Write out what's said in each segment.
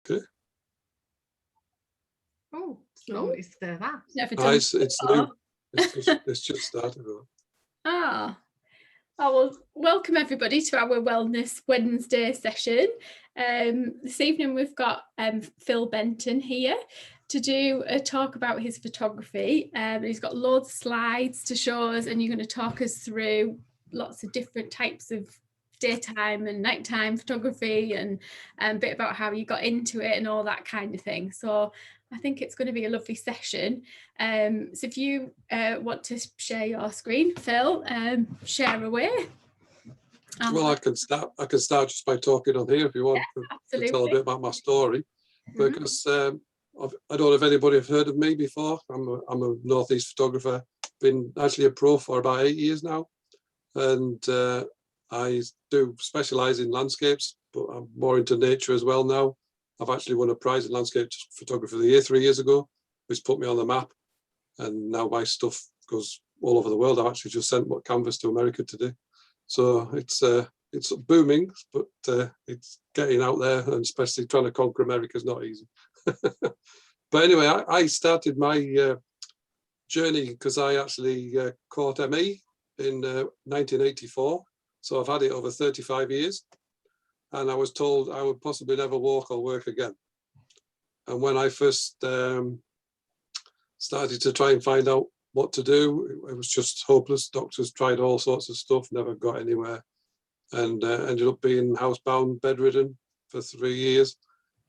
Okay. Oh, slowly stir that. Never done It's new. It's just started. Ah. Oh, well, welcome everybody to our Wellness Wednesday session. This evening we've got Phil Benton here to do a talk about his photography. He's got loads of slides to show us, and you're going to talk us through lots of different types of daytime and nighttime photography, and a bit about how you got into it and all that kind of thing. So I think it's going to be a lovely session. So if you want to share your screen, Phil, share away. Well, I can start just by talking on here if you want, to tell a bit about my story, because I don't know if anybody have heard of me before. I'm a Northeast photographer. Been actually a pro for about 8 years now, and I do specialise in landscapes, but I'm more into nature as well now. I've actually won a prize in Landscape Photographer of the Year 3 years ago, which put me on the map, and now my stuff goes all over the world. I've actually just sent canvas to America today, so it's booming, but it's getting out there, and especially trying to conquer America is not easy. But anyway, I started my journey because I actually caught ME in 1984. So I've had it over 35 years, and I was told I would possibly never walk or work again. And when I first started to try and find out what to do, it was just hopeless. Doctors tried all sorts of stuff, never got anywhere, and ended up being housebound, bedridden for 3 years.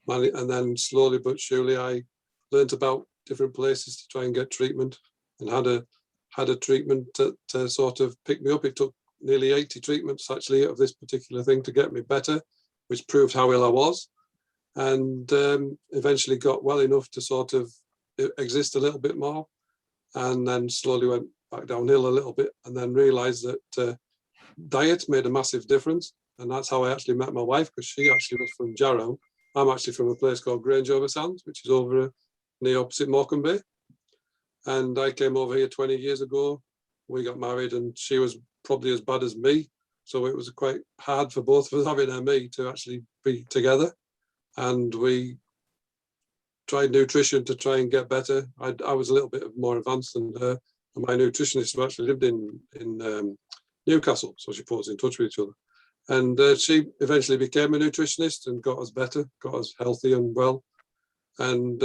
And then slowly but surely I learnt about different places to try and get treatment, and had a treatment to sort of pick me up. It took nearly 80 treatments actually of this particular thing to get me better, which proved how ill I was, and eventually got well enough to sort of exist a little bit more, and then slowly went back downhill a little bit, and then realized that diet made a massive difference. And that's how I actually met my wife, because she actually was from Jarrow. I'm actually from a place called Grange over Sands, which is over near opposite Morecambe Bay, and I came over here 20 years ago. We got married, and she was probably as bad as me, so it was quite hard for both of us, having her and me, to actually be together. And we tried nutrition to try and get better. I was a little bit more advanced than her, and my nutritionist who actually lived in Newcastle, so she put us in touch with each other. And she eventually became a nutritionist and got us better, got us healthy and well. And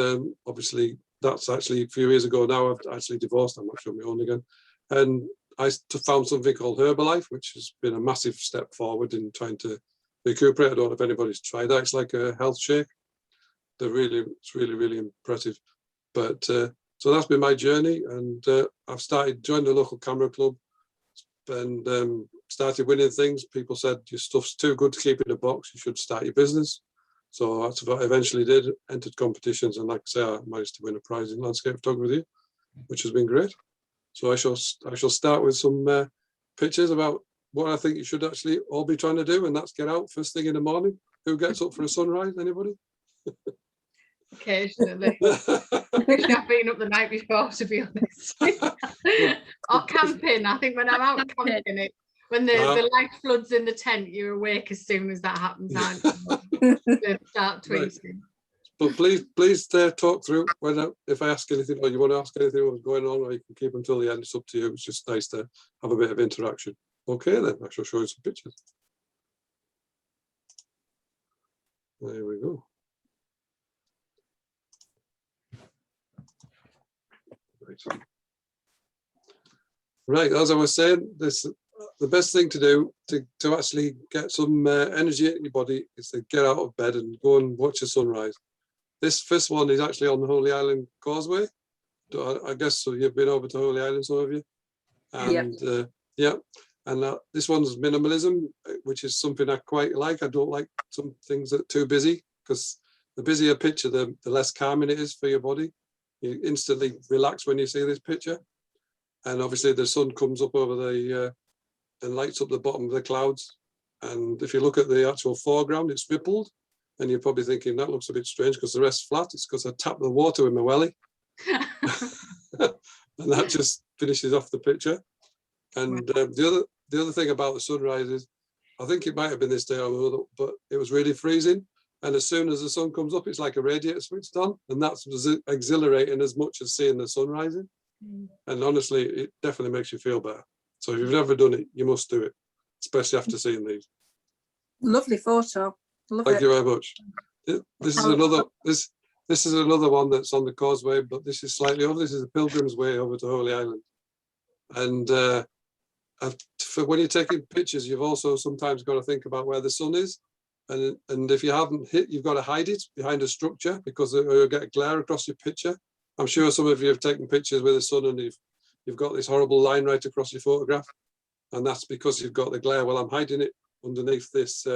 obviously that's actually a few years ago now. I've actually divorced. I'm actually on my own again, and I found something called Herbalife, which has been a massive step forward in trying to recuperate. I don't know if anybody's tried that. It's like a health shake. It's really impressive. But so that's been my journey, and I've joined the local camera club, and started winning things. People said your stuff's too good to keep in a box. You should start your business. So that's what I eventually did. Entered competitions, and like I say, I managed to win a prize in landscape photography, which has been great. So I shall start with some pictures about what I think you should actually all be trying to do, and that's get out first thing in the morning. Who gets up for a sunrise? Anybody? Occasionally. I've been up the night before, to be honest. Or camping. I think when I'm out camping, when the light floods in the tent, you're awake as soon as that happens, aren't you? Start tweeting. Right. But please talk through if I ask anything, or you want to ask anything what's going on, or you can keep until the end. It's up to you. It's just nice to have a bit of interaction. Okay, then I shall show you some pictures. There we go. Right, as I was saying, the best thing to do to actually get some energy in your body is to get out of bed and go and watch the sunrise. This first one is actually on the Holy Island Causeway. I guess so. You've been over to Holy Island, some of you. And and this one's minimalism, which is something I quite like. I don't like some things that are too busy, because the busier picture, the less calming it is for your body. You instantly relax when you see this picture. And obviously the sun comes up over and lights up the bottom of the clouds. And if you look at the actual foreground, it's rippled. And you're probably thinking that looks a bit strange because the rest's flat. It's because I tapped the water with my welly. And that just finishes off the picture. And the other thing about the sunrise is, I think it might have been this day or another, but it was really freezing. And as soon as the sun comes up, it's like a radiator switched on, and that's exhilarating as much as seeing the sun rising. And honestly, it definitely makes you feel better. So if you've never done it, you must do it, especially after seeing these. Lovely photo. Love Thank it. you very much. This is another one that's on the causeway, but this is slightly over. This is a Pilgrim's Way over to Holy Island. And for when you're taking pictures, you've also sometimes got to think about where the sun is. And if you haven't hit, you've got to hide it behind a structure because you'll get a glare across your picture. I'm sure some of you have taken pictures with the sun and you've got this horrible line right across your photograph. And that's because you've got the glare. Well, I'm hiding it underneath this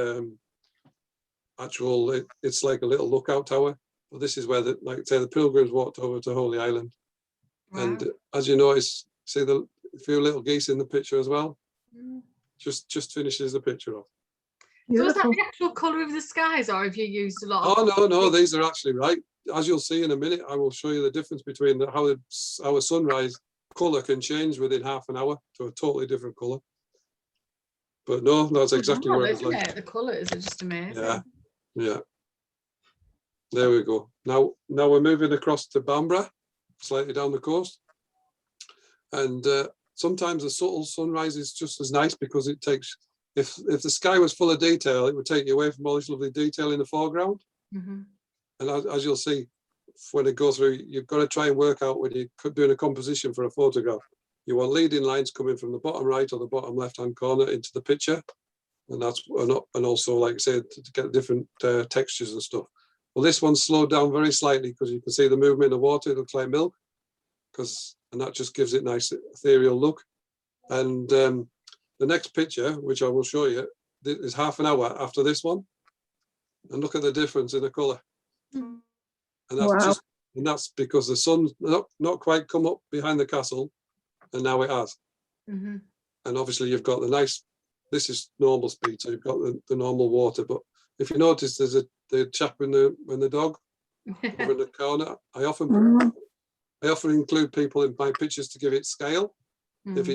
it's like a little lookout tower. But this is where, like I say, the pilgrims walked over to Holy Island. Wow. And as you notice, see the few little geese in the picture as well. Just finishes the picture off. So is that the actual colour of the skies, or have you used a lot of... No, these are actually right. As you'll see in a minute, I will show you the difference between how a sunrise colour can change within half an hour to a totally different colour. But no, that's exactly what it's like. The colours are just amazing. Yeah. There we go. Now we're moving across to Bamborough, slightly down the coast. And sometimes a subtle sunrise is just as nice because it takes... If the sky was full of detail, it would take you away from all this lovely detail in the foreground. And as you'll see, when it goes through, you've got to try and work out when you're doing a composition for a photograph. You want leading lines coming from the bottom right or the bottom left-hand corner into the picture. And also, like I said, to get different textures and stuff. Well, this one's slowed down very slightly because you can see the movement of water. It looks like milk, and that just gives it a nice ethereal look. And the next picture, which I will show you, is half an hour after this one. And look at the difference in the colour. And that's that's because the sun's not quite come up behind the castle, and now it has. And obviously you've got the nice, this is normal speed, so you've got the normal water. But if you notice, there's the chap in the dog over in the corner. I often include people in my pictures to give it scale. If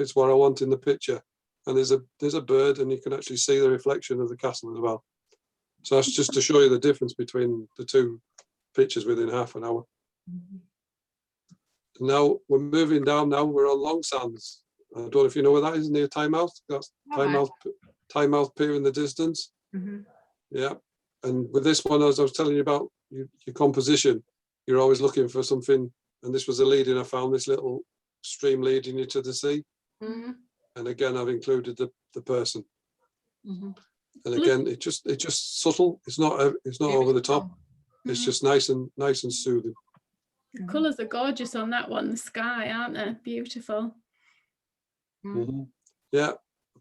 it's what I want in the picture, and there's a bird, and you can actually see the reflection of the castle as well. So that's just to show you the difference between the two pictures within half an hour. Now we're moving down. Now we're on Long Sands. I don't know if you know where that is, near Tynemouth. That's Tynemouth Pier in the distance. Yeah, and with this one, as I was telling you about your composition, you're always looking for something, and this was a leading. I found this little stream leading you to the sea, and again I've included the person, and again it's just subtle. It's not over the top. It's just nice and soothing. The colours are gorgeous on that one. The sky, aren't they? Beautiful. Yeah,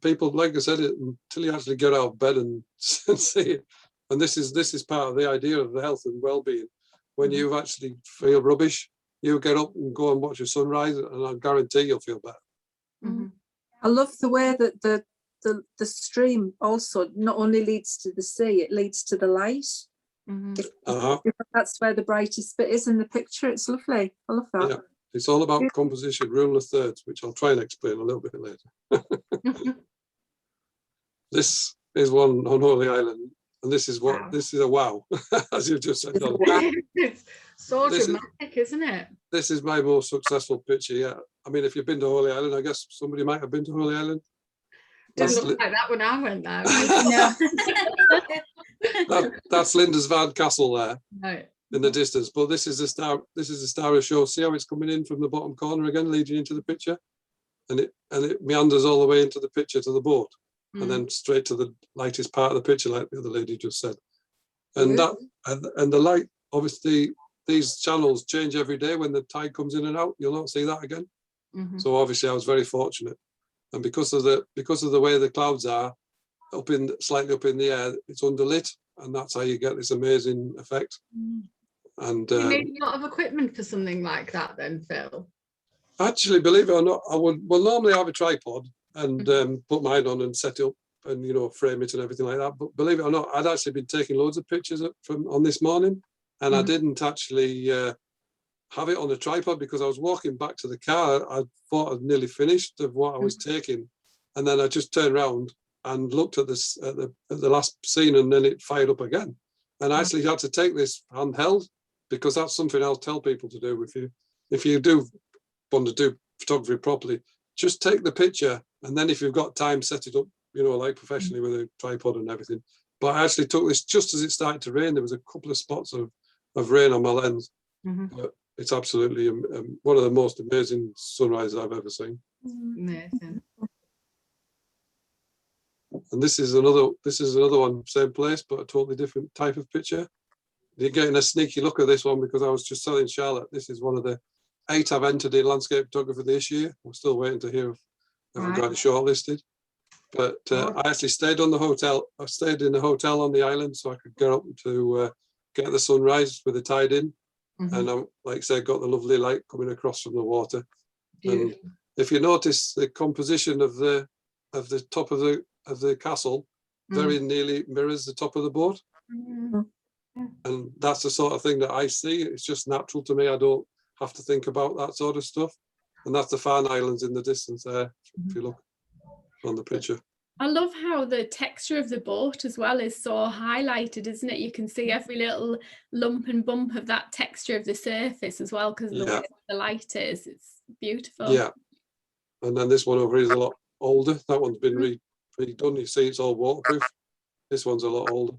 people, like I said, until you actually get out of bed and see it, and this is part of the idea of the health and well-being. When you actually feel rubbish, you get up and go and watch a sunrise, and I guarantee you'll feel better. I love the way that the stream also not only leads to the sea, it leads to the light. If that's where the brightest bit is in the picture. It's lovely. I love that. Yeah, it's all about composition, rule of thirds, which I'll try and explain a little bit later. This is one on Holy Island, and this is a wow, as you've just said. It's so dramatic, isn't it? This is my most successful picture yet. I mean, if you've been to Holy Island, I guess somebody might have been to Holy Island. Didn't look like that when I went there. That's Lindisfarne Castle there, in the distance. But this is the star. This is the star of show. See how it's coming in from the bottom corner again, leading into the picture, and it meanders all the way into the picture to the boat, and then straight to the lightest part of the picture, like the other lady just said. And and the light, obviously, these channels change every day when the tide comes in and out. You'll not see that again. So obviously, I was very fortunate. And because of the way the clouds are slightly up in the air, it's underlit, and that's how you get this amazing effect. And you need a lot of equipment for something like that, then, Phil. Actually, believe it or not, I would normally have a tripod and put mine on and set it up and frame it and everything like that. But believe it or not, I'd actually been taking loads of pictures on this morning, and I didn't actually have it on a tripod because I was walking back to the car. I thought I'd nearly finished of what I was taking, and then I just turned around and looked at this at the last scene, and then it fired up again. And I actually had to take this handheld, because that's something I'll tell people to do. If you do want to do photography properly, just take the picture, and then if you've got time, set it up, like professionally with a tripod and everything. But I actually took this just as it started to rain. There was a couple of spots of rain on my lens. But it's absolutely one of the most amazing sunrises I've ever seen. Amazing. And this is another one, same place, but a totally different type of picture. You're getting a sneaky look at this one because I was just telling Charlotte, this is one of the 8 I've entered in landscape photography this year. I'm still waiting to hear if I've got it shortlisted. But I actually stayed on the hotel. I stayed in the hotel on the island so I could get up to get the sunrise with the tide in. And like I said, got the lovely light coming across from the water. And if you notice, the composition of the top of the castle very nearly mirrors the top of the boat. And that's the sort of thing that I see. It's just natural to me. I don't have to think about that sort of stuff. And that's the Farne Islands in the distance there, if you look on the picture. I love how the texture of the boat as well is so highlighted, isn't it? You can see every little lump and bump of that texture of the surface as well, because of the way the light is. It's beautiful. Yeah. And then this one over here is a lot older. That one's been redone. You see, it's all waterproof. This one's a lot older.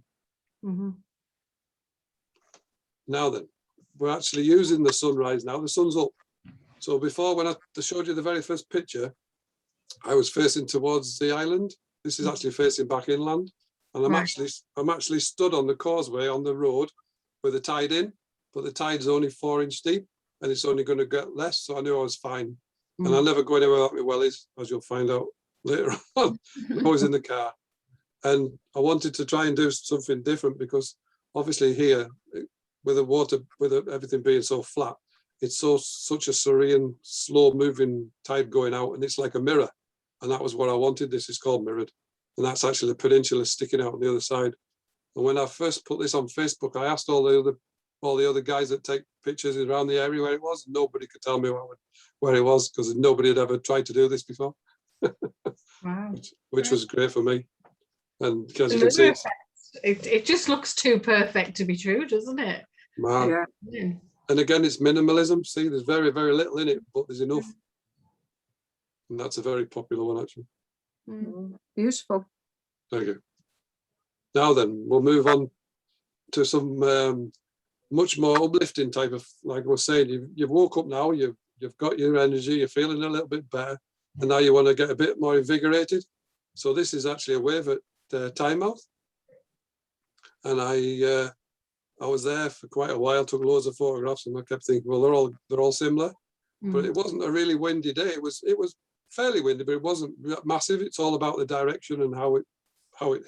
Now then, we're actually using the sunrise now. The sun's up. So before, when I showed you the very first picture, I was facing towards the island. This is actually facing back inland, and I'm actually stood on the causeway on the road with the tide in, but the tide's only 4 inch deep, and it's only going to get less. So I knew I was fine, and I'll never go anywhere without my wellies, as you'll find out later on. I'm always in the car, and I wanted to try and do something different because obviously here, with the water, with everything being so flat, it's such a serene, slow-moving tide going out, and it's like a mirror. And that was what I wanted. This is called mirrored, and that's actually the peninsula sticking out on the other side. And when I first put this on Facebook, I asked all the other guys that take pictures around the area where it was. Nobody could tell me where it was because nobody had ever tried to do this before. Wow. which was great for me. And because you can see, it just looks too perfect to be true, doesn't it? Man. Yeah. And again, it's minimalism. See, there's very, very little in it, but there's enough. And that's a very popular one, actually. Beautiful. Thank you. Now then, we'll move on to some much more uplifting type of, like I was saying, you've woke up now, you've got your energy, you're feeling a little bit better, and now you want to get a bit more invigorated. So this is actually a wave at Tynemouth. And I was there for quite a while, took loads of photographs, and I kept thinking, well, they're all similar. But it wasn't a really windy day. It was fairly windy, but it wasn't massive. It's all about the direction and how it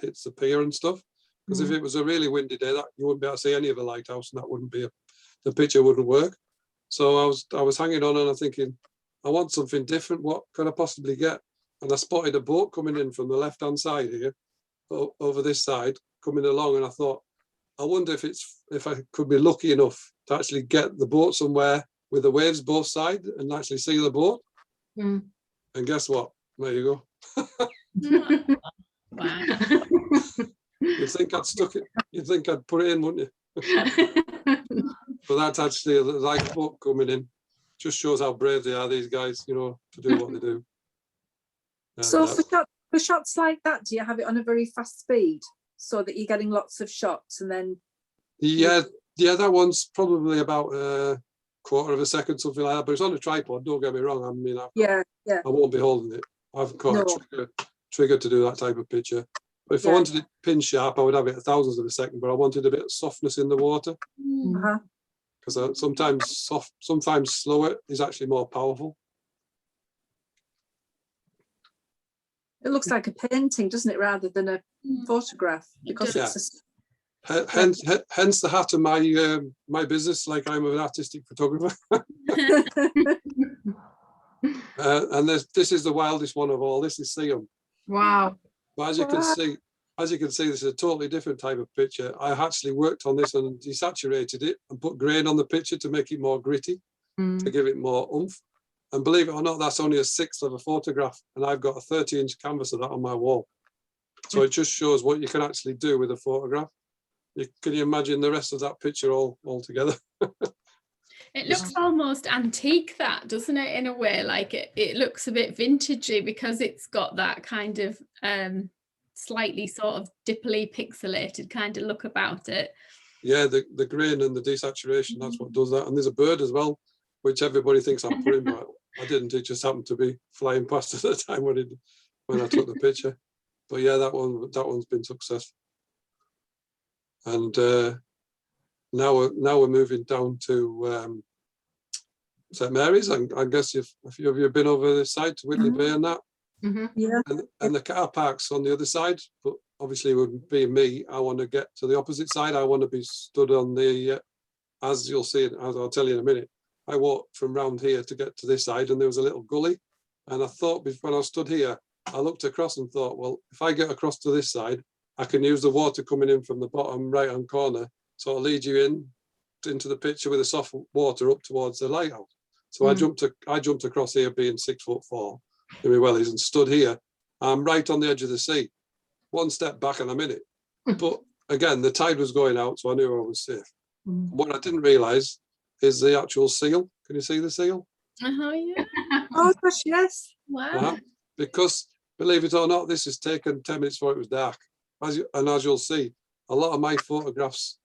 hits the pier and stuff. Because if it was a really windy day, that you wouldn't be able to see any of the lighthouse, and that wouldn't be the picture wouldn't work. So I was hanging on and I'm thinking, I want something different. What could I possibly get? And I spotted a boat coming in from the left-hand side here, over this side, coming along, and I thought, I wonder if I could be lucky enough to actually get the boat somewhere with the waves both sides and actually see the boat. And guess what? There you go. Wow. You'd think I'd stuck it. You'd think I'd put it in, wouldn't you? But that's actually a lifeboat coming in. Just shows how brave they are, these guys, to do what they do. So for shots like that, do you have it on a very fast speed so that you're getting lots of shots and then? Yeah, that one's probably about a quarter of a second, something like that. But it's on a tripod. Don't get me wrong. I mean, I won't be holding it. I've got a trigger to do that type of picture. But if I wanted it pin sharp, I would have it at thousandths of a second. But I wanted a bit of softness in the water. Because sometimes slower is actually more powerful. It looks like a painting, doesn't it, rather than a photograph? Because it's hence the hat of my business. Like, I'm an artistic photographer. And this is the wildest one of all. This is Siam. Wow. But as you can see, this is a totally different type of picture. I actually worked on this and desaturated it and put grain on the picture to make it more gritty, to give it more oomph. And believe it or not, that's only a 1/6 of a photograph, and I've got a 30-inch canvas of that on my wall. So it just shows what you can actually do with a photograph. Can you imagine the rest of that picture all together? It looks almost antique, that, doesn't it, in a way? Like it looks a bit vintagey because it's got that kind of slightly sort of dippily pixelated kind of look about it. Yeah, the grain and the desaturation, that's what does that. And there's a bird as well, which everybody thinks I'm putting, but I didn't. It just happened to be flying past at the time when I took the picture. But yeah, that one's been successful. And now we're moving down to St Mary's. I guess if you've been over this side to Whitley Bay and that, Yeah. and the car park's on the other side. But obviously, with being me, I want to get to the opposite side. I want to be stood on the, as you'll see, as I'll tell you in a minute. I walked from round here to get to this side, and there was a little gully. And I thought, when I stood here, I looked across and thought, well, if I get across to this side, I can use the water coming in from the bottom right-hand corner, so it'll lead you into the picture with the soft water up towards the lighthouse. So I jumped across here, being 6'4" in my wellies, and stood here. I'm right on the edge of the sea. One step back and I'm in it. But again, the tide was going out, so I knew I was safe. What I didn't realise is the actual seal. Can you see the seal? Yeah. Oh gosh, yes. Wow. Because believe it or not, this has taken 10 minutes before it was dark. As you'll see, a lot of my photographs,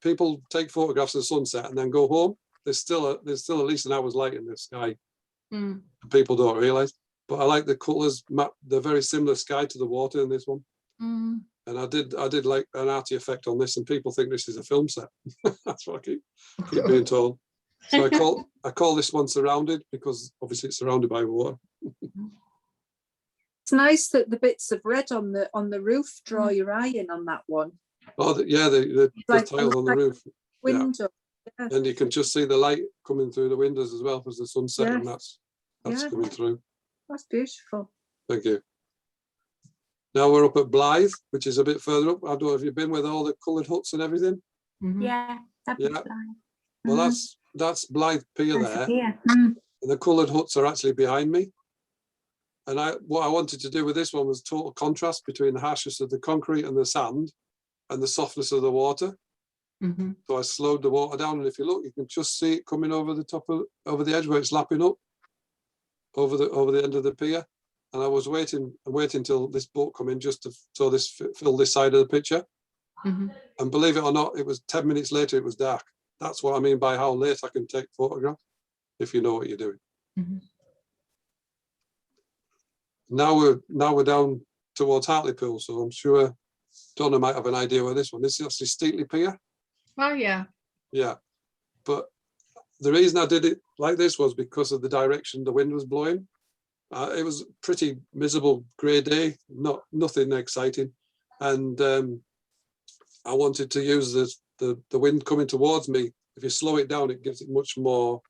people take photographs of sunset and then go home. There's still at least an hour's light in the sky. People don't realise. But I like the colours. They're very similar sky to the water in this one. And I did like an arty effect on this, and people think this is a film set. That's what I keep being told. So I call this one Surrounded, because obviously it's surrounded by water. It's nice that the bits of red on the roof draw your eye in on that one. Oh, the tiles on the roof. Window. Yeah. And you can just see the light coming through the windows as well as the sunset, and that's coming through. That's beautiful. Thank you. Now we're up at Blythe, which is a bit further up. I don't know if you've been with all the coloured huts and everything. Yeah, that'd be fine. Well, that's Blythe Pier there. And the coloured huts are actually behind me. And what I wanted to do with this one was total contrast between the harshness of the concrete and the sand and the softness of the water. So I slowed the water down, and if you look, you can just see it coming over the top over the edge where it's lapping up over the end of the pier. And I was waiting till this boat come in just to fill this side of the picture. And believe it or not, it was 10 minutes later, it was dark. That's what I mean by how late I can take photographs, if you know what you're doing. Now we're down towards Hartlepool, so I'm sure Donna might have an idea where this one. This is actually Steatley Pier. Oh yeah. Yeah. But the reason I did it like this was because of the direction the wind was blowing. It was a pretty miserable grey day, nothing exciting, and I wanted to use the wind coming towards me. If you slow it down, it gives it much more,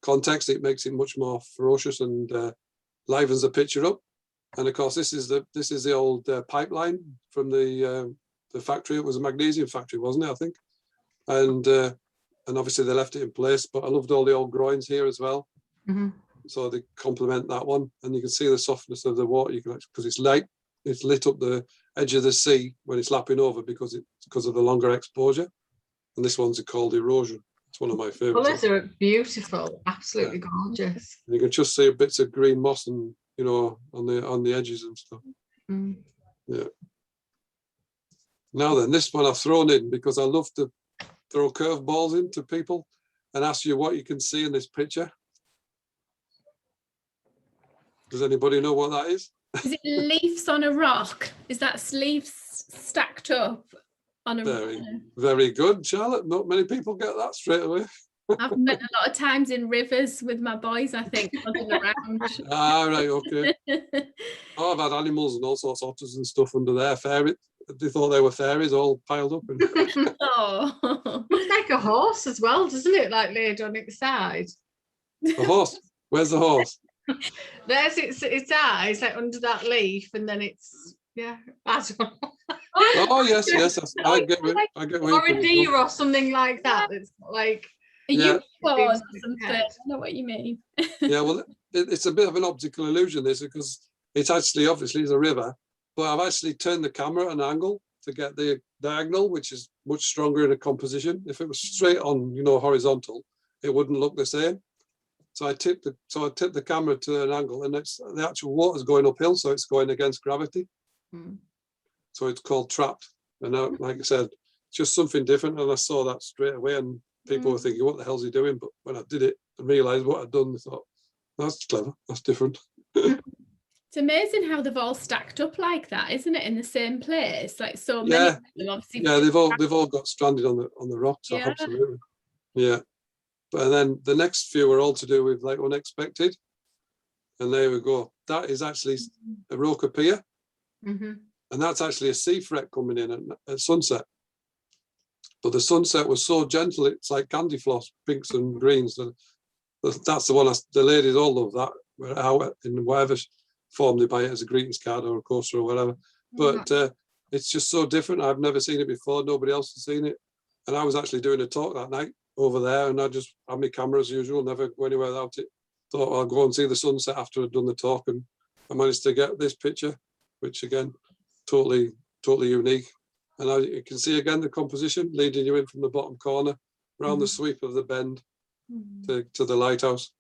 context. It makes it much more ferocious and livens the picture up. And of course, this is the old pipeline from the factory. It was a magnesium factory, wasn't it? I think, and obviously they left it in place. But I loved all the old groins here as well. So they complement that one, and you can see the softness of the water. You can, because it's light, it's lit up the edge of the sea when it's lapping over because of the longer exposure. And this one's called erosion. It's one of my favourites. Colours are beautiful, absolutely gorgeous. And you can just see bits of green moss and on the edges and stuff. Yeah. Now then, this one I've thrown in because I love to throw curveballs into people and ask you what you can see in this picture. Does anybody know what that is? Is it leaves on a rock? Is that leaves stacked up on a rock? Very good, Charlotte. Not many people get that straight away. I've met a lot of times in rivers with my boys, I think, floating around. Ah, right, okay. I've had animals and all sorts of otters and stuff under there. They thought they were fairies all piled up. Oh. Looks like a horse as well, doesn't it? Like laid on its side. A horse? Where's the horse? There's its eyes, like under that leaf, and then it's I don't know. Oh yes, I get it. Or a deer or something like that. It's like a unicorn or something. I know what you mean. Yeah, well, it's a bit of an optical illusion, this, because it's actually obviously is a river, but I've actually turned the camera at an angle to get the diagonal, which is much stronger in a composition. If it was straight on, horizontal, it wouldn't look the same. So I tipped the camera to an angle, and the actual water's going uphill, so it's going against gravity. So it's called trapped. And like I said, just something different. And I saw that straight away, and people were thinking, what the hell's he doing? But when I did it and realized what I'd done, I thought, that's clever, that's different. It's amazing how they've all stacked up like that, isn't it? In the same place, like so many of them obviously. Yeah, they've all got stranded on the rocks. Yeah. Absolutely. Yeah. But then the next few were all to do with like unexpected. And there we go. That is actually a Roca Pier. And that's actually a sea fret coming in at sunset. But the sunset was so gentle, it's like candy floss, pinks and greens. That's the one the ladies all love that, in whatever form they buy it, as a greetings card or a coaster or whatever. But it's just so different. I've never seen it before. Nobody else has seen it. And I was actually doing a talk that night over there, and I just had my camera as usual, never go anywhere without it. Thought I'll go and see the sunset after I'd done the talk, and I managed to get this picture, which again, totally unique. And you can see again the composition leading you in from the bottom corner around the sweep of the bend to the lighthouse,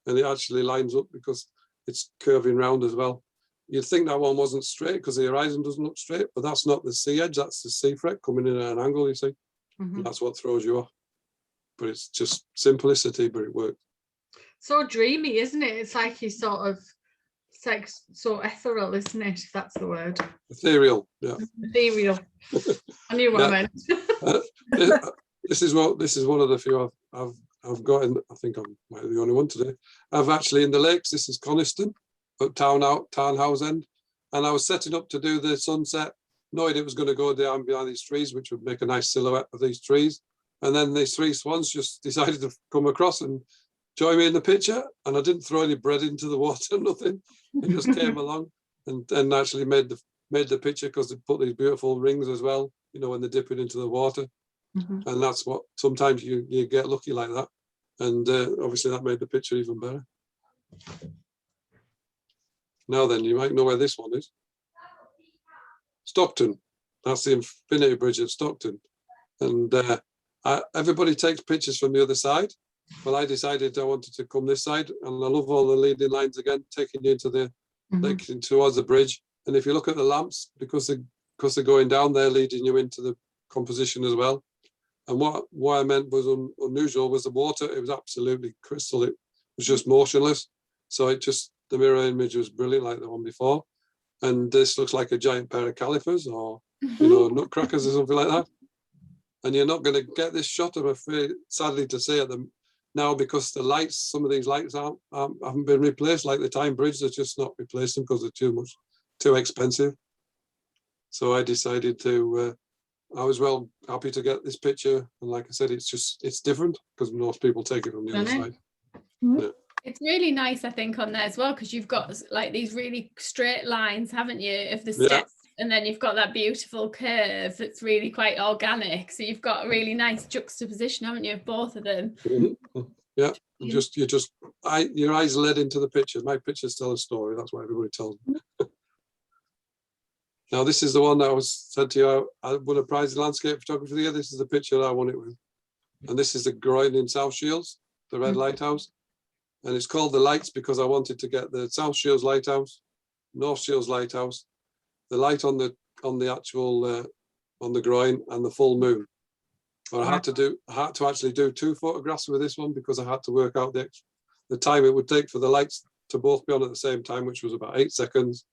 and it actually lines up because it's curving round as well. You'd think that one wasn't straight because the horizon doesn't look straight, but that's not the sea edge, that's the sea fret coming in at an angle, you see. And that's what throws you off. But it's just simplicity, but it worked. So dreamy, isn't it? It's like you it's like so ethereal, isn't it? If that's the word. Ethereal, yeah. Ethereal. I knew what I meant. This is one of the few I've got in. I think I'm the only one today. I've actually in the lakes. This is Coniston, at Townhouse End, and I was setting up to do the sunset, knowing it was going to go down behind these trees, which would make a nice silhouette of these trees. And then these three swans just decided to come across and join me in the picture. And I didn't throw any bread into the water, nothing. It just came along and actually made the picture, because they put these beautiful rings as well, when they're dipping into the water. And that's what sometimes you get lucky like that. And obviously that made the picture even better. Now then, you might know where this one is. Stockton. That's the Infinity Bridge at Stockton. And everybody takes pictures from the other side. Well, I decided I wanted to come this side, and I love all the leading lines again, taking you into towards the bridge. And if you look at the lamps, because they're going down, they're leading you into the composition as well. And what I meant was unusual was the water. It was absolutely crystal. It was just motionless. So the mirror image was brilliant, like the one before. And this looks like a giant pair of calipers or nutcrackers or something like that. And you're not going to get this shot, I'm afraid, sadly to say, at them now, because the lights, some of these lights haven't been replaced. Like the Tyne Bridge, they're just not replaced them because they're too expensive. So I decided to. I was happy to get this picture, and like I said, it's different because most people take it from the other side. Yeah. It's really nice, I think, on there as well, because you've got like these really straight lines, haven't you, of the steps, and then you've got that beautiful curve that's really quite organic. So you've got a really nice juxtaposition, haven't you, of both of them? Yeah, your eyes led into the picture. My pictures tell a story. That's what everybody tells me. Now, this is the one that I said to you, I won a prize in landscape photography of the year. This is the picture that I won it with. And this is the groin in South Shields, the red lighthouse. And it's called the Lights because I wanted to get the South Shields Lighthouse, North Shields Lighthouse, the light on the actual, on the groin, and the full moon. But I had to actually do 2 photographs with this one because I had to work out the time it would take for the lights to both be on at the same time, which was about 8 seconds.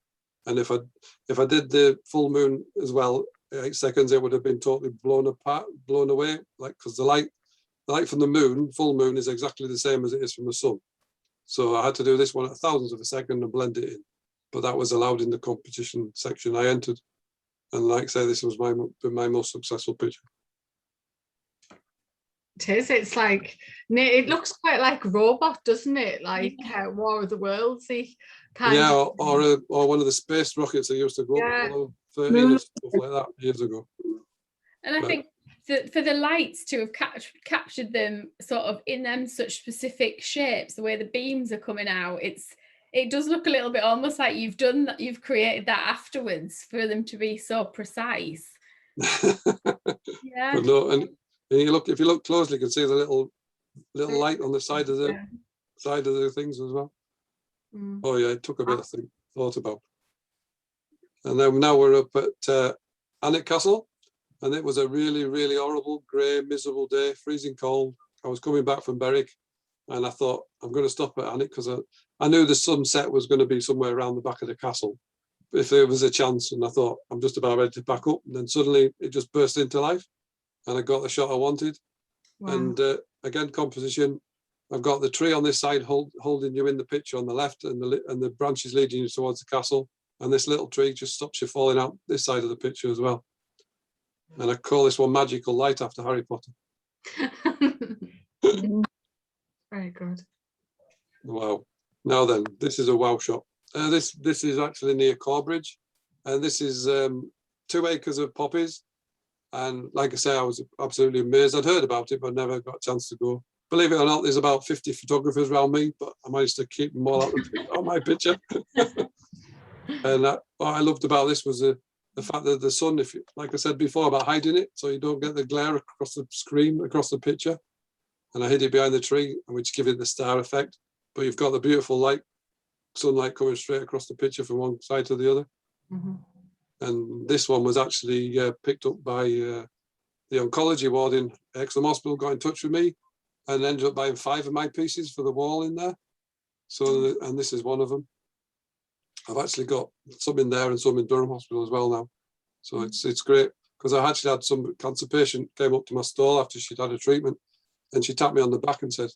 And if I did the full moon as well, 8 seconds, it would have been totally blown away. Like, because the light from the moon, full moon, is exactly the same as it is from the sun. So I had to do this one at thousandths of a second and blend it in. But that was allowed in the competition section I entered. And like I say, this was my most successful picture. It is. It's like, it looks quite like a robot, doesn't it? Like War of the Worldsy kind of. Or one of the space rockets that used to go up Apollo 13 or stuff like that years ago. And I think for the lights to have captured them sort of in them such specific shapes, the way the beams are coming out, it does look a little bit almost like you've done that, you've created that afterwards for them to be so precise. Yeah. But no, and you look, if you look closely, you can see the little light on the side of the things as well. Oh yeah, it took a bit of thought about. And then now we're up at Alnwick Castle, and it was a really, really horrible, grey, miserable day, freezing cold. I was coming back from Berwick, and I thought, I'm going to stop at Alnwick because I knew the sunset was going to be somewhere around the back of the castle, if there was a chance. And I thought, I'm just about ready to pack up. And then suddenly it just burst into life, and I got the shot I wanted. Wow. And again, composition. I've got the tree on this side holding you in the picture on the left, and the branches leading you towards the castle. And this little tree just stops you falling out this side of the picture as well. And I call this one Magical Light after Harry Potter. Very good. Wow. Now then, this is a wow shot. This is actually near Corbridge, and this is 2 acres of poppies. And like I say, I was absolutely amazed. I'd heard about it, but never got a chance to go. Believe it or not, there's about 50 photographers around me, but I managed to keep them all out on my picture. And what I loved about this was the fact that the sun, like I said before, about hiding it, so you don't get the glare across the screen, across the picture. And I hid it behind the tree, which gives it the star effect. But you've got the beautiful light, sunlight coming straight across the picture from one side to the other. And this one was actually picked up by the oncology ward in Exham Hospital, got in touch with me, and ended up buying 5 of my pieces for the wall in there. So, and this is one of them. I've actually got some in there and some in Durham Hospital as well now. So it's great, because I actually had some cancer patient came up to my stall after she'd had a treatment, and she tapped me on the back and said,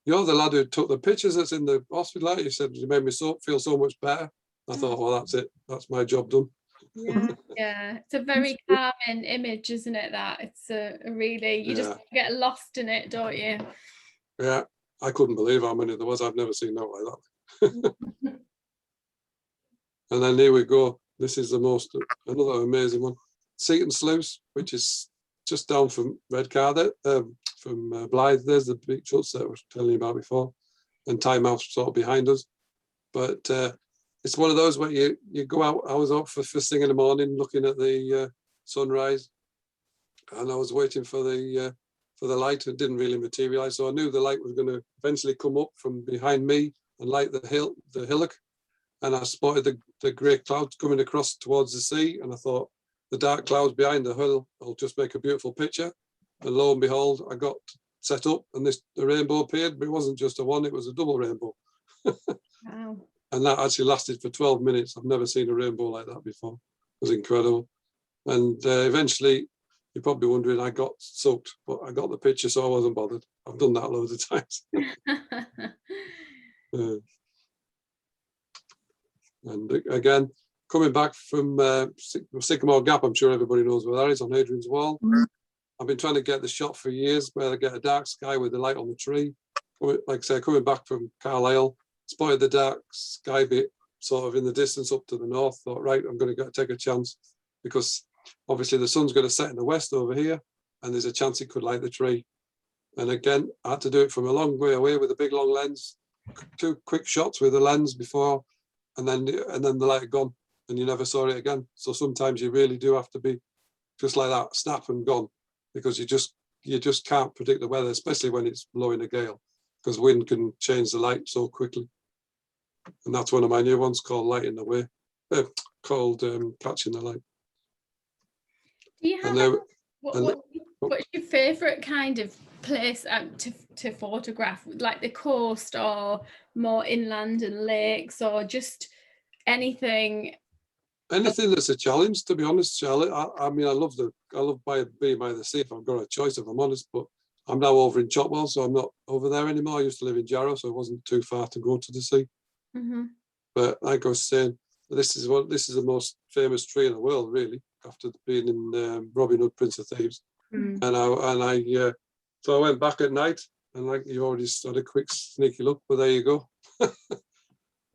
"You're the lad who took the pictures that's in the hospital." He said, "You made me feel so much better." I thought, well, that's it. That's my job done. Yeah, it's a very calming image, isn't it? That it's a really, you just get lost in it, don't you? Yeah, I couldn't believe how many there was. I've never seen that like that. And then here we go. This is another amazing one. Seaton Sluice, which is just down from Redcar, from Blythe. There's the beach huts that I was telling you about before, and Tynemouth sort of behind us. But it's one of those where you go out. I was out for first thing in the morning looking at the sunrise, and I was waiting for the light. It didn't really materialize, so I knew the light was going to eventually come up from behind me and light the hillock. And I spotted the grey clouds coming across towards the sea, and I thought, the dark clouds behind the hill will just make a beautiful picture. And lo and behold, I got set up, and the rainbow appeared, but it wasn't just a one; it was a double rainbow. Wow! And that actually lasted for 12 minutes. I've never seen a rainbow like that before. It was incredible. And eventually, you're probably wondering, I got soaked, but I got the picture, so I wasn't bothered. I've done that loads of times. And again, coming back from Sycamore Gap, I'm sure everybody knows where that is, on Hadrian's Wall. I've been trying to get the shot for years where I get a dark sky with the light on the tree. Like I say, coming back from Carlisle, spotted the dark sky bit sort of in the distance up to the north, thought, right, I'm going to take a chance, because obviously the sun's going to set in the west over here, and there's a chance it could light the tree. And again, I had to do it from a long way away with a big long lens, 2 quick shots with the lens before, and then the light had gone, and you never saw it again. So sometimes you really do have to be just like that, snap and gone, because you just can't predict the weather, especially when it's blowing a gale, because wind can change the light so quickly. And that's one of my new ones, called Lighting the Way, called Catching the Light. Do you have what's your favourite kind of place to photograph, like the coast or more inland and lakes, or just anything? Anything that's a challenge, to be honest, Charlotte. I mean, I love being by the sea if I've got a choice, if I'm honest. But I'm now over in Chopwell, so I'm not over there anymore. I used to live in Jarrow, so it wasn't too far to go to the sea. But like I was saying, this is the most famous tree in the world, really, after being in Robin Hood, Prince of Thieves. So I went back at night, and like you already had a quick sneaky look, but there you go.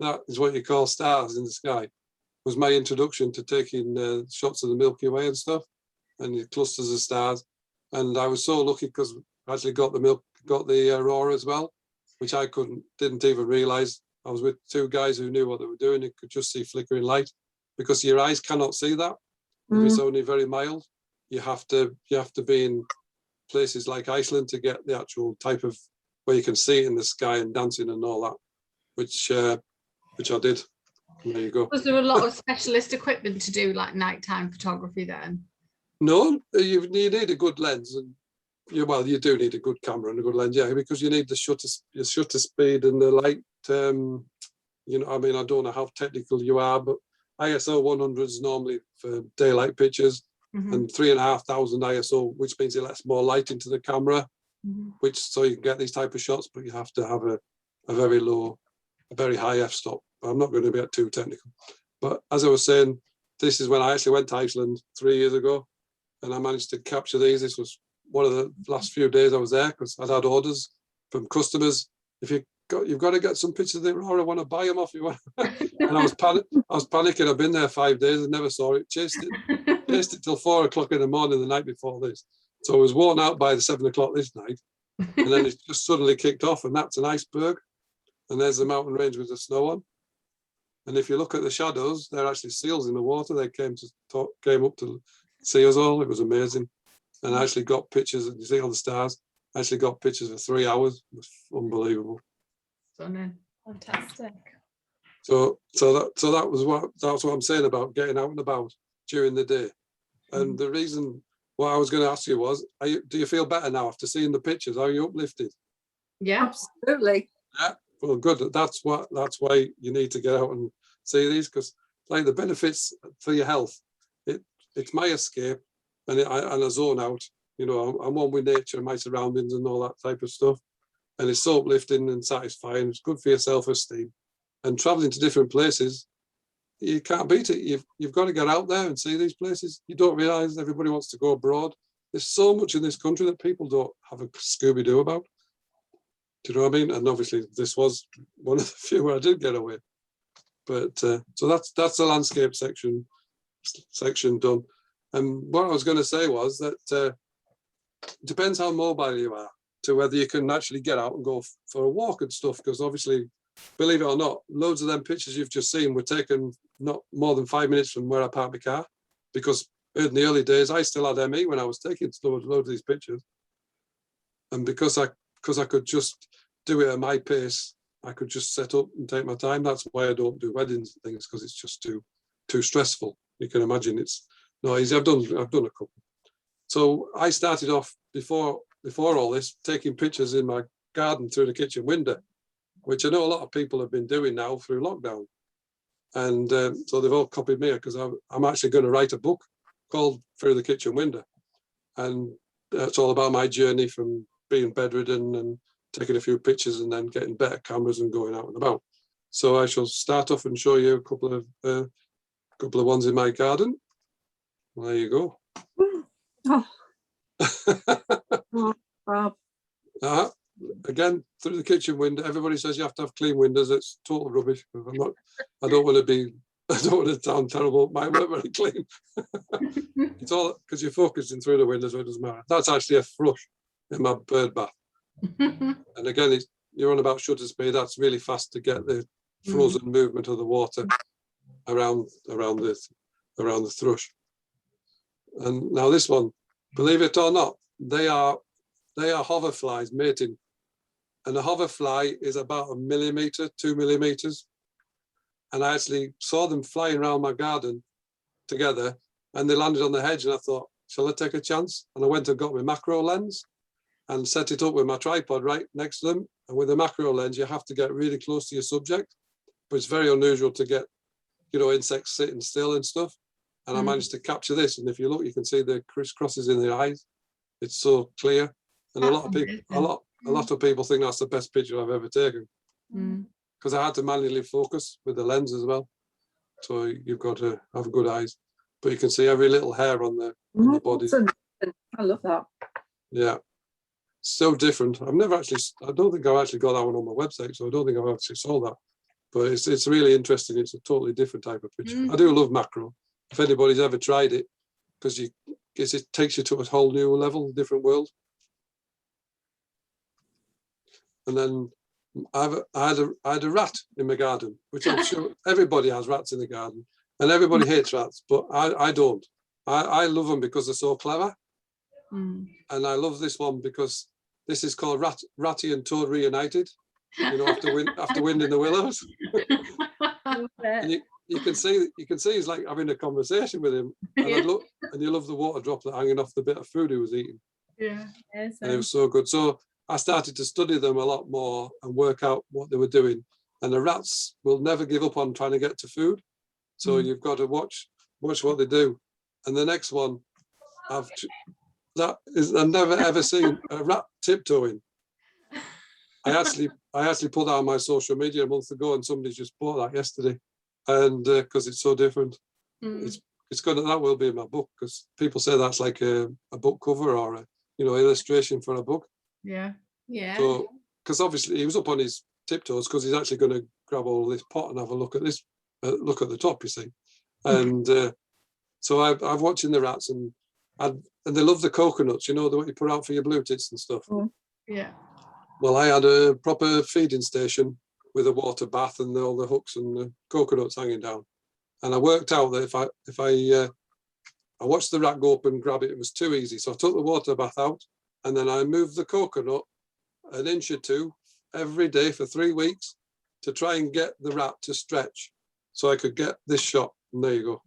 That is what you call stars in the sky. It was my introduction to taking shots of the Milky Way and stuff, and the clusters of stars. And I was so lucky because I actually got the aurora as well, which I didn't even realise I was with two guys who knew what they were doing. You could just see flickering light because your eyes cannot see that. If it's only very mild, you have to be in places like Iceland to get the actual type of where you can see it in the sky and dancing and all that, which I did. And there you go. Was there a lot of specialist equipment to do like nighttime photography then? No, you need a good lens, and you do need a good camera and a good lens, yeah, because you need the shutter speed and the light. I mean, I don't know how technical you are, but ISO 100 is normally for daylight pictures, and 3,500 ISO, which means it lets more light into the camera, which so you can get these type of shots, but you have to have a very high f-stop. I'm not going to be too technical, but as I was saying, this is when I actually went to Iceland 3 years ago, and I managed to capture these. This was one of the last few days I was there because I'd had orders from customers. You've got to get some pictures of the aurora. I want to buy them off you. And I was panicking. I've been there 5 days and never saw it. Chased it till 4 o'clock in the morning the night before this. So I was worn out by the 7 o'clock this night, and then it just suddenly kicked off. And that's an iceberg, and there's the mountain range with the snow on. And if you look at the shadows, they're actually seals in the water. They came up to see us all. It was amazing. And I actually got pictures, and you see all the stars. I actually got pictures for 3 hours. It was unbelievable. Stunning. Fantastic. So that's what I'm saying about getting out and about during the day. And the reason what I was going to ask you was, do you feel better now after seeing the pictures? Are you uplifted? Yeah, Absolutely. Yeah. Well, good. That's why you need to get out and see these, because like the benefits for your health, it's my escape, and I zone out. I'm one with nature and my surroundings and all that type of stuff, and it's so uplifting and satisfying. It's good for your self-esteem, and traveling to different places, you can't beat it. You've got to get out there and see these places. You don't realise everybody wants to go abroad. There's so much in this country that people don't have a Scooby-Doo about. Do you know what I mean? And obviously this was one of the few where I did get away. But so that's the landscape section done. And what I was going to say was that it depends how mobile you are to whether you can actually get out and go for a walk and stuff. Because obviously, believe it or not, loads of them pictures you've just seen were taken not more than 5 minutes from where I parked my car. Because in the early days, I still had ME when I was taking loads of these pictures. And because I could just do it at my pace, I could just set up and take my time. That's why I don't do weddings and things, because it's just too stressful. You can imagine it's not easy. I've done a couple. So I started off before all this taking pictures in my garden through the kitchen window, which I know a lot of people have been doing now through lockdown. And so they've all copied me, because I'm actually going to write a book called Through the Kitchen Window. And it's all about my journey from being bedridden and taking a few pictures and then getting better cameras and going out and about. So I shall start off and show you a couple of ones in my garden. There you go. Wow. Again, through the kitchen window. Everybody says you have to have clean windows. It's total rubbish. I don't want to sound terrible. Mine weren't very clean. It's all because you're focusing through the windows, so it doesn't matter. That's actually a thrush in my bird bath. And again, you're on about shutter speed. That's really fast to get the frozen movement of the water around the thrush. And now this one, believe it or not, they are hoverflies mating, and a hoverfly is about 1 millimeter, 2 millimeters. And I actually saw them flying around my garden together, and they landed on the hedge, and I thought, shall I take a chance? And I went and got my macro lens and set it up with my tripod right next to them. And with the macro lens, you have to get really close to your subject, but it's very unusual to get, insects sitting still and stuff. And I managed to capture this. And if you look, you can see the crisscrosses in their eyes. It's so clear. And a lot of people think that's the best picture I've ever taken. Because I had to manually focus with the lens as well. So you've got to have good eyes. But you can see every little hair on the body. I love that. Yeah. So different. I don't think I've actually got that one on my website, so I don't think I've actually sold that. But it's really interesting. It's a totally different type of picture. I do love macro. If anybody's ever tried it, because it takes you to a whole new level, different world. And then I had a rat in my garden, which I'm sure everybody has rats in the garden, and everybody hates rats, but I don't. I love them because they're so clever. And I love this one because this is called Ratty and Toad Reunited. You know, after Wind in the Willows. And you can see he's like having a conversation with him, and you love the water droplet hanging off the bit of food he was eating. Yeah. Yes, And it was so good. So I started to study them a lot more and work out what they were doing. And the rats will never give up on trying to get to food. So you've got to watch what they do. And the next one, I've never ever seen a rat tiptoeing. I actually put that on my social media a month ago, and somebody just bought that yesterday, and because it's so different, it's gonna, that will be in my book, because people say that's like a book cover or a illustration for a book. Yeah. So because obviously he was up on his tiptoes because he's actually going to grab all this pot and have a look at this, look at the top, you see, and so I've watching the rats, and they love the coconuts, the what you put out for your blue tits and stuff. Yeah. Well, I had a proper feeding station with a water bath and all the hooks and the coconuts hanging down. And I worked out that if I watched the rat go up and grab it, it was too easy. So I took the water bath out, and then I moved the coconut an inch or two every day for 3 weeks to try and get the rat to stretch so I could get this shot. And there you go.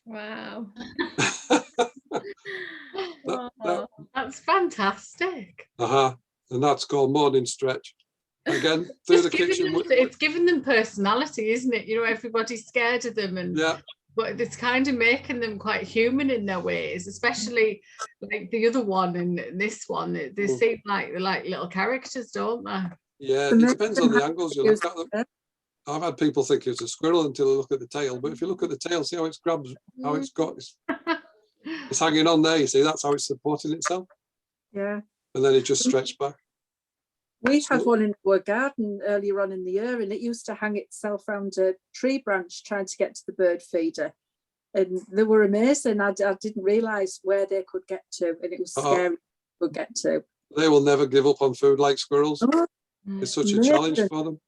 Wow. That's fantastic. And that's called morning stretch. Again, through the kitchen. It's giving them personality, isn't it? Everybody's scared of them, and but it's kind of making them quite human in their ways, especially like the other one and this one. They seem like they're like little characters, don't they? Yeah, it depends on the angles you look at them. I've had people think it's a squirrel until they look at the tail, but if you look at the tail, see how it's grabbed, how it's got, it's hanging on there, you see, that's how it's supporting itself. Yeah. And then it just stretched back. We had one in our garden earlier on in the year, and it used to hang itself around a tree branch trying to get to the bird feeder. And they were amazing. I didn't realise where they could get to, and it was scary to get to. They will never give up on food like squirrels. It's such a challenge for them.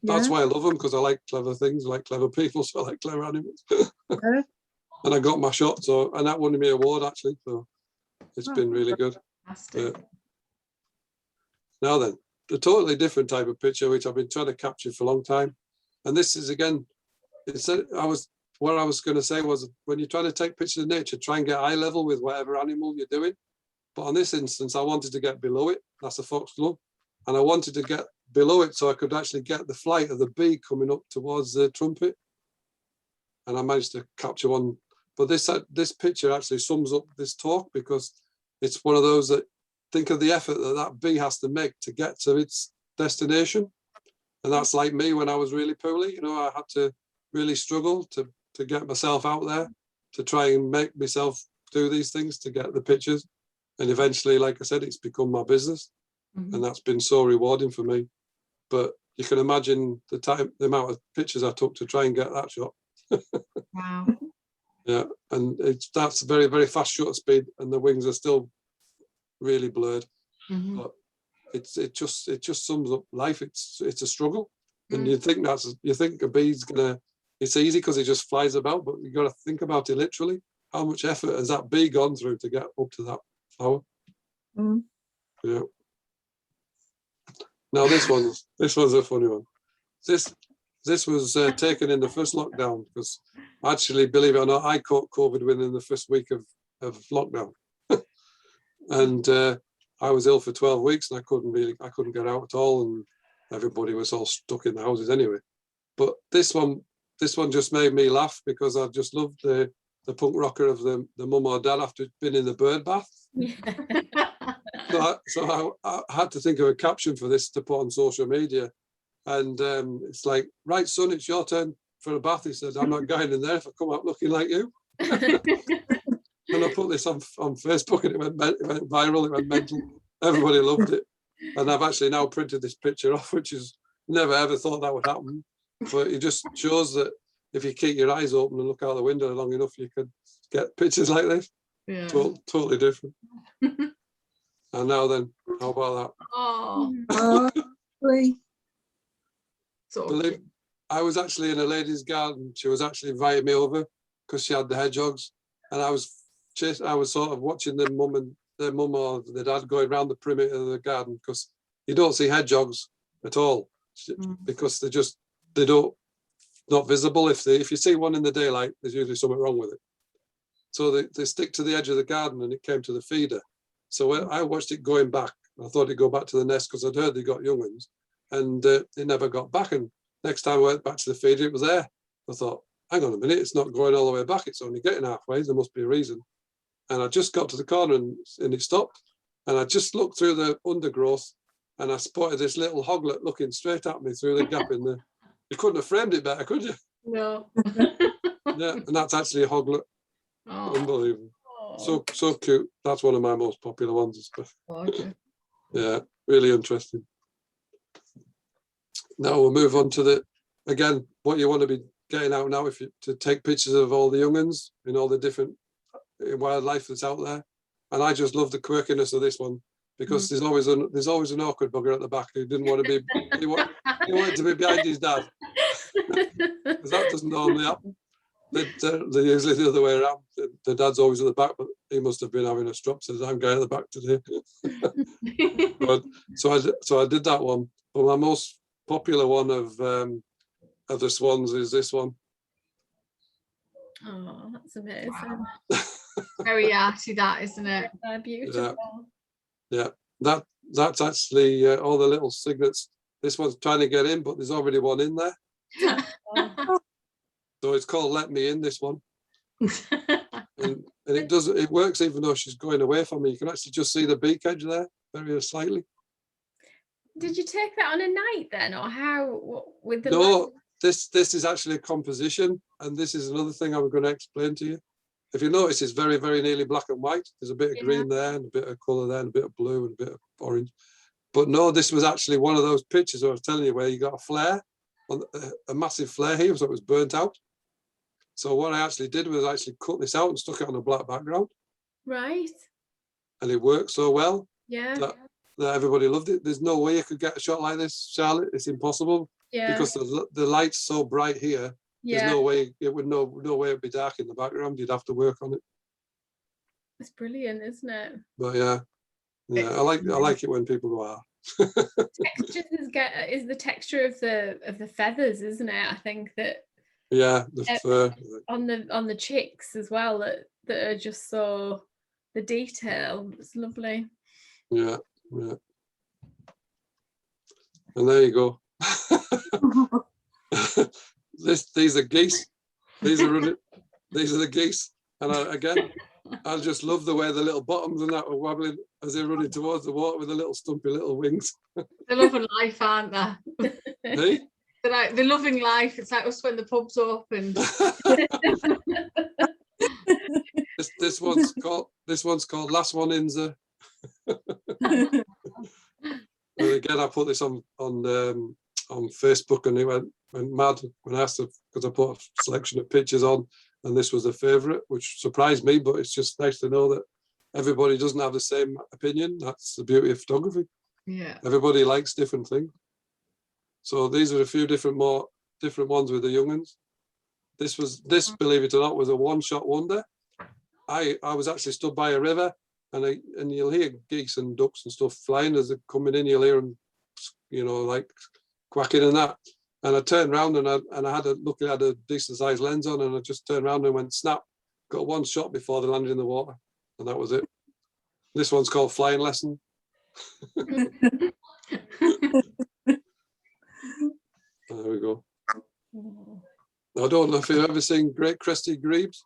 That's why I love them, because I like clever things, I like clever people, so I like clever animals. And I got my shot, and that won me an award actually, so it's been really good. Now then, a totally different type of picture which I've been trying to capture for a long time, and this is again, what I was going to say was, when you're trying to take pictures of nature, try and get eye level with whatever animal you're doing. But on this instance, I wanted to get below it. That's a foxglove, and I wanted to get below it so I could actually get the flight of the bee coming up towards the trumpet, and I managed to capture one. But this picture actually sums up this talk, because it's one of those that think of the effort that bee has to make to get to its destination. And that's like me when I was really poorly. I had to really struggle to get myself out there, to try and make myself do these things to get the pictures. And eventually, like I said, it's become my business. And that's been so rewarding for me. But you can imagine the amount of pictures I took to try and get that shot. Wow. Yeah, and that's very, very fast shutter speed, and the wings are still really blurred. But it just sums up life. It's a struggle, and you think a bee's it's easy because it just flies about, but you got to think about it literally. How much effort has that bee gone through to get up to that flower? Yeah. Now this one's a funny one. This was taken in the first lockdown, because actually, believe it or not, I caught COVID within the first week of lockdown. And I was ill for 12 weeks, and I couldn't get out at all, and everybody was all stuck in the houses anyway. But this one just made me laugh, because I just loved the punk rocker of the mum or dad after been in the bird bath. So I had to think of a caption for this to put on social media. And it's like, right, son, it's your turn for a bath. He said, I'm not going in there if I come out looking like you. And I put this on Facebook, and it went viral, it went mental. Everybody loved it. And I've actually now printed this picture off, which is never ever thought that would happen. But it just shows that if you keep your eyes open and look out the window long enough, you could get pictures like this. Yeah. Totally different. And now then, how about that? Oh. believe I was actually in a lady's garden. She was actually inviting me over because she had the hedgehogs, and I was sort of watching their mum or their dad going around the perimeter of the garden, because you don't see hedgehogs at all because they don't not visible. If you see one in the daylight, there's usually something wrong with it. So they stick to the edge of the garden, and it came to the feeder. So I watched it going back. I thought it'd go back to the nest because I'd heard they got young ones, and it never got back. And next time I went back to the feeder, it was there. I thought, hang on a minute, it's not going all the way back. It's only getting halfway. There must be a reason. And I just got to the corner and it stopped. And I just looked through the undergrowth, and I spotted this little hoglet looking straight at me through the gap in the. You couldn't have framed it better, could you? No. Yeah, and that's actually a hoglet. Oh. Unbelievable. So cute. That's one of my most popular ones. Yeah, really interesting. Now we'll move on to again, what you want to be getting out now, to take pictures of all the young'uns and all the different wildlife that's out there. And I just love the quirkiness of this one, because there's always an awkward bugger at the back who didn't want to be, he wanted to be behind his dad. Because that doesn't normally happen. They're usually the other way around. The dad's always at the back, but he must have been having a strop, says, I'm going at the back today. So I did that one. But my most popular one of the swans is this one. Oh, that's amazing. Wow. Very arty, that, isn't it? They're beautiful. Yeah. That's actually all the little cygnets. This one's trying to get in, but there's already one in there. So it's called Let Me In, this one. and it works even though she's going away from me. You can actually just see the beak edge there, very slightly. Did you take that on a night then, or how? With the no, this is actually a composition, and this is another thing I'm going to explain to you. If you notice, it's very, very nearly black and white. There's a bit of green there, and a bit of colour there, and a bit of blue, and a bit of orange. But no, this was actually one of those pictures I was telling you where you got a flare, a massive flare here, so it was burnt out. So what I actually did was actually cut this out and stuck it on a black background. Right. And it worked so well. Yeah. That everybody loved it. There's no way you could get a shot like this, Charlotte. It's impossible. Yeah. Because the light's so bright here. Yeah. There's no way it would no way it'd be dark in the background. You'd have to work on it. It's brilliant, isn't it? But yeah, I like it when people go out. Textures is the texture of the feathers, isn't it? I think that. Yeah, the fur on the chicks as well that are just so, the detail. It's lovely. Yeah. And there you go. These are geese. These are the geese. And I just love the way the little bottoms and that were wobbling as they're running towards the water with the little stumpy little wings. They're loving life, aren't they? Hey? They're loving life. It's like us when the pub's open. This one's called Last One in the. And again, I put this on Facebook, and it went mad when I asked her, because I put a selection of pictures on, and this was a favourite, which surprised me. But it's just nice to know that everybody doesn't have the same opinion. That's the beauty of photography. Yeah. Everybody likes different things. So these are a few different ones with the young'uns. This, believe it or not, was a one-shot wonder. I was actually stood by a river, and you'll hear geese and ducks and stuff flying as they're coming in. You'll hear them, like quacking and that. And I turned around and I had a decent sized lens on, and I just turned around and went snap. Got one shot before they landed in the water, and that was it. This one's called Flying Lesson. There we go. I don't know if you've ever seen great crested grebes.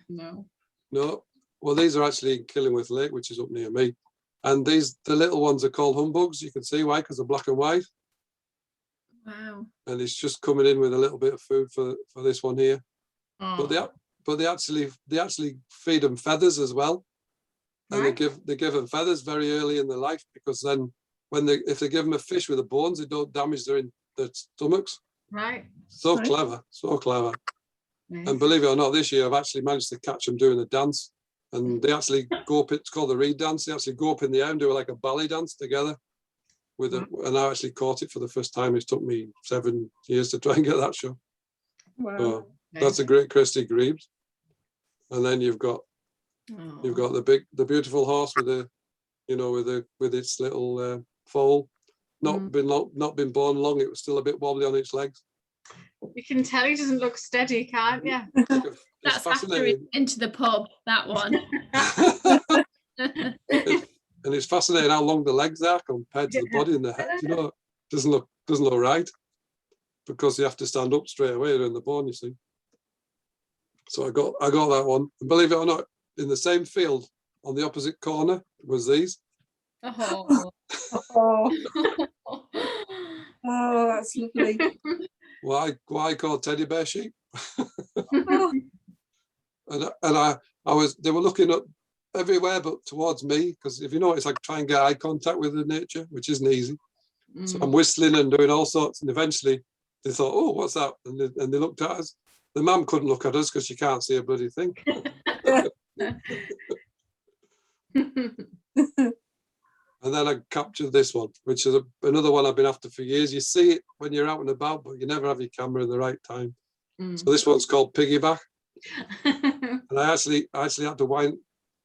No. Well, these are actually in Killingworth Lake, which is up near me. And the little ones are called humbugs. You can see why, because they're black and white. Wow. And it's just coming in with a little bit of food for this one here. Oh. But they actually feed them feathers as well. And right. they give them feathers very early in their life, because then if they give them a fish with the bones, they don't damage their stomachs. Right. So clever. Nice. And believe it or not, this year I've actually managed to catch them doing a dance, and they actually go up. It's called the reed dance. They actually go up in the air and do like a ballet dance together. and I actually caught it for the first time. It took me 7 years to try and get that shot. Wow. So that's a great crested grebes. And then you've got the beautiful horse with the, with its little foal. Not been born long. It was still a bit wobbly on its legs. You can tell he doesn't look steady, can't you? That's fascinating. after into the pub, that one. And it's fascinating how long the legs are compared to the body and the head. It doesn't look right, because you have to stand up straight away in the bone, you see. So I got that one. And believe it or not, in the same field on the opposite corner was these. Oh, Oh, that's lovely. Why called teddy bear sheep? and they were looking up everywhere but towards me, because if you notice, I try and get eye contact with the nature, which isn't easy. So I'm whistling and doing all sorts, and eventually they thought, "Oh, what's that?" And they looked at us. The mum couldn't look at us because she can't see a bloody thing. And then I captured this one, which is another one I've been after for years. You see it when you're out and about, but you never have your camera in the right time. So this one's called Piggyback. And I actually had to wind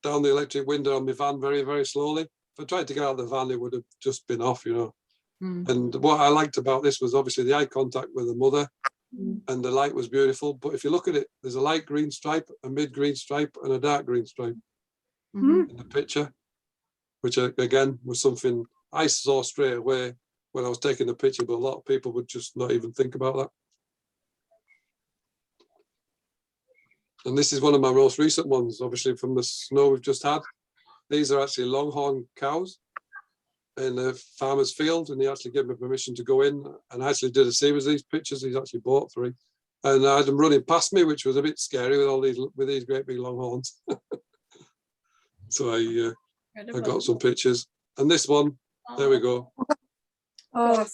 down the electric window on my van very, very slowly. If I tried to get out of the van, it would have just been off, And what I liked about this was obviously the eye contact with the mother, and the light was beautiful. But if you look at it, there's a light green stripe, a mid green stripe, and a dark green stripe in the picture, which again was something I saw straight away when I was taking the picture, but a lot of people would just not even think about that. And this is one of my most recent ones, obviously from the snow we've just had. These are actually longhorn cows in a farmer's field, and he actually gave me permission to go in, and I actually did a series of these pictures. He's actually bought 3, and I had them running past me, which was a bit scary with these great big long horns. So I got some pictures, and this one, there we go. Oh,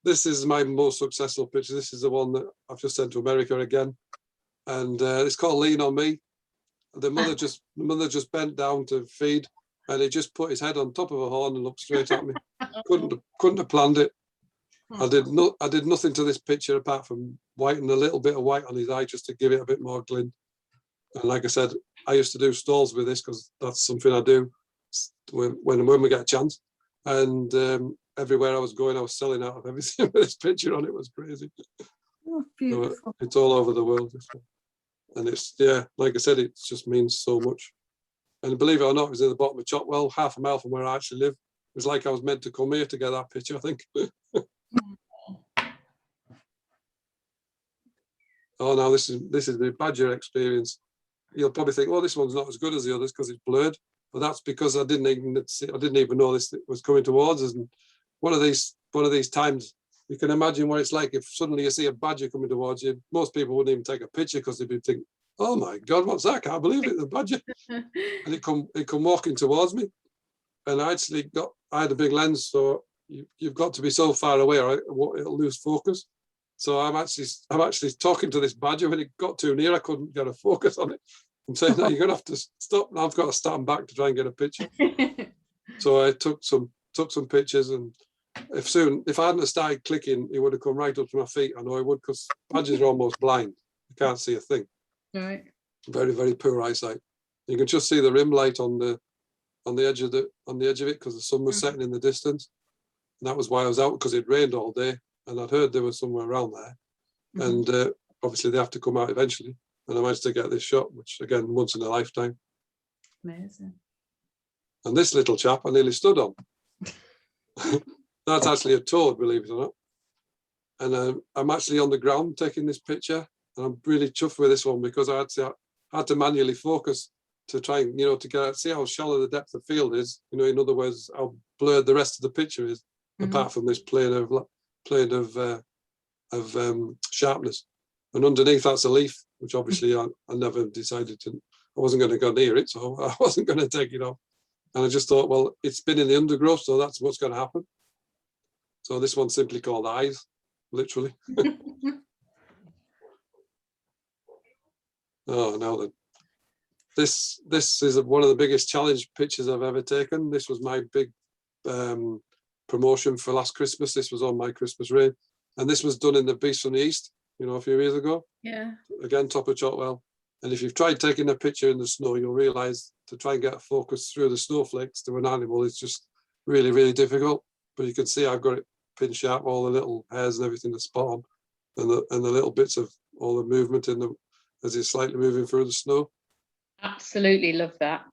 This is my most successful picture. This is the one that I've just sent to America again, and it's called Lean on Me. The mother just bent down to feed, and he just put his head on top of a horn and looked straight at me. Couldn't have planned it. I did nothing to this picture apart from whiten a little bit of white on his eye just to give it a bit more glint. And like I said, I used to do stalls with this because that's something I do when we get a chance. And everywhere I was going, I was selling out of everything with this picture on it. Was crazy. Oh, beautiful. So it's all over the world, this one. And it's, like I said, it just means so much. And believe it or not, it was in the bottom of Chopwell, half a mile from where I actually live. It was like I was meant to come here to get that picture, I think. Oh, no, this is the Badger experience. You'll probably think, well, this one's not as good as the others because it's blurred. But that's because I didn't even know this was coming towards us. And one of these times, you can imagine what it's like if suddenly you see a badger coming towards you. Most people wouldn't even take a picture because they'd be thinking, "Oh my God, what's that? I can't believe it, the badger!" And it come walking towards me, and I had a big lens, so you've got to be so far away, or it'll lose focus. So I'm actually talking to this badger. When it got too near, I couldn't get a focus on it. I'm saying, "No, you're gonna have to stop." Now I've got to stand back to try and get a picture. So I took some pictures, and if I hadn't started clicking, he would have come right up to my feet. I know he would, because badgers are almost blind. You can't see a thing. Right. Very, very poor eyesight. You can just see the rim light on the edge of it because the sun was setting in the distance. And that was why I was out, because it rained all day, and I'd heard they were somewhere around there. And obviously they have to come out eventually. And I managed to get this shot, which again, once in a lifetime. Amazing. And this little chap I nearly stood on. That's actually a toad, believe it or not. And I'm actually on the ground taking this picture, and I'm really chuffed with this one because I had to manually focus to try and, to see how shallow the depth of field is. In other words, how blurred the rest of the picture is, apart from this plane of sharpness. And underneath that's a leaf, which obviously I never decided I wasn't going to go near it, so I wasn't going to take it off. And I just thought, well, it's been in the undergrowth, so that's what's going to happen. So this one's simply called Eyes, literally. Oh, now then. this is one of the biggest challenge pictures I've ever taken. This was my big promotion for last Christmas. This was on my Christmas rain, and this was done in the Beast from the East, you know, a few years ago. Yeah. Again, top of Chotwell. And if you've tried taking a picture in the snow, you'll realise to try and get a focus through the snowflakes to an animal is just really, really difficult. But you can see I've got it pin sharp, all the little hairs and everything to spot on, and the little bits of all the movement in the as it's slightly moving through the snow. Absolutely love that.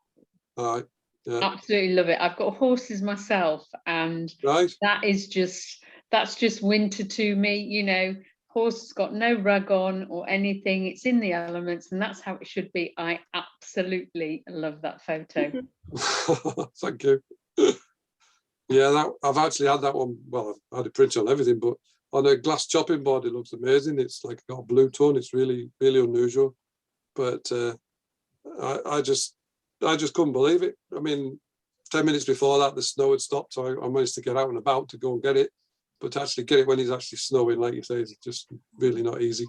All right. Yeah. Absolutely love it. I've got horses myself, and Right. that's just winter to me. You know, horse has got no rug on or anything. It's in the elements, and that's how it should be. I absolutely love that photo. Thank you. Yeah, I've actually had that one. Well, I've had it printed on everything, but on a glass chopping board, it looks amazing. It's like got a blue tone. It's really, really unusual. But I just couldn't believe it. I mean, 10 minutes before that, the snow had stopped, so I managed to get out and about to go and get it. But to actually get it when it's actually snowing, like you say, is just really not easy.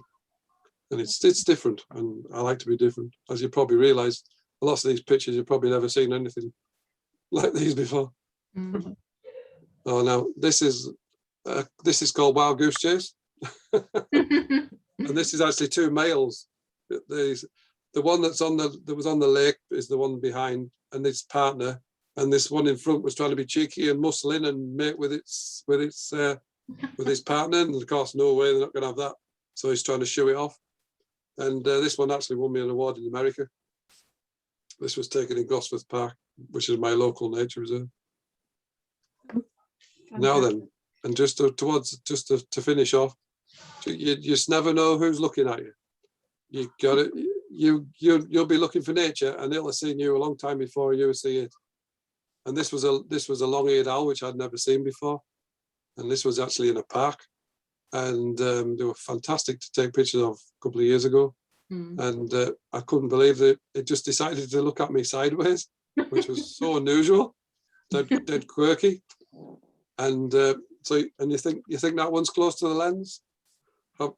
And it's different, and I like to be different. As you probably realise, a lot of these pictures you've probably never seen anything like these before. Mm. Oh, now this is called Wild Goose Chase, and this is actually two males. The one that was on the lake is the one behind, and its partner, and this one in front was trying to be cheeky and muscle in and mate with its partner, and of course, no way, they're not going to have that. So he's trying to show it off, and this one actually won me an award in America. This was taken in Gosforth Park, which is my local nature reserve. Now then, and just to finish off, you just never know who's looking at you. You got it. You'll be looking for nature, and it'll have seen you a long time before you see it. And this was a long-eared owl which I'd never seen before, and this was actually in a park, and they were fantastic to take pictures of a couple of years ago. And I couldn't believe that it just decided to look at me sideways, which was so unusual, dead quirky. And you think that one's close to the lens?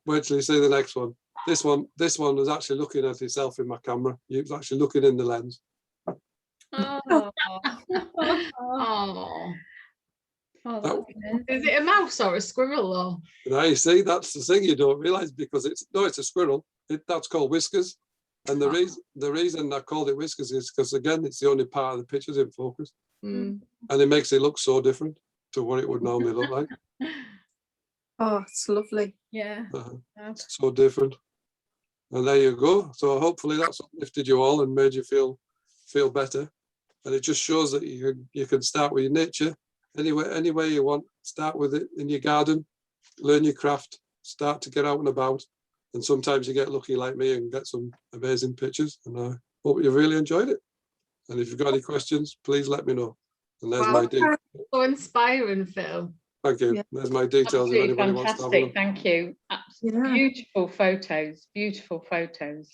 Wait till you see the next one. This one was actually looking at itself in my camera. He was actually looking in the lens. Oh. Oh. Is it a mouse or a squirrel? Or? Now you see, that's the thing you don't realise, because it's a squirrel. That's called whiskers. And the reason I called it whiskers is because, again, it's the only part of the picture's in focus. And it makes it look so different to what it would normally look like. Oh, it's lovely. Yeah. It's so different. And there you go. So hopefully that's uplifted you all and made you feel better. And it just shows that you can start with your nature any way you want. Start with it in your garden, learn your craft, start to get out and about. And sometimes you get lucky like me and get some amazing pictures. And I hope you've really enjoyed it. And if you've got any questions, please let me know. And there's my details. So inspiring, Phil. Thank you. Yeah. There's my details. Absolutely if anybody wants to have a fantastic. look. Thank you. Yeah. Beautiful photos. Beautiful photos.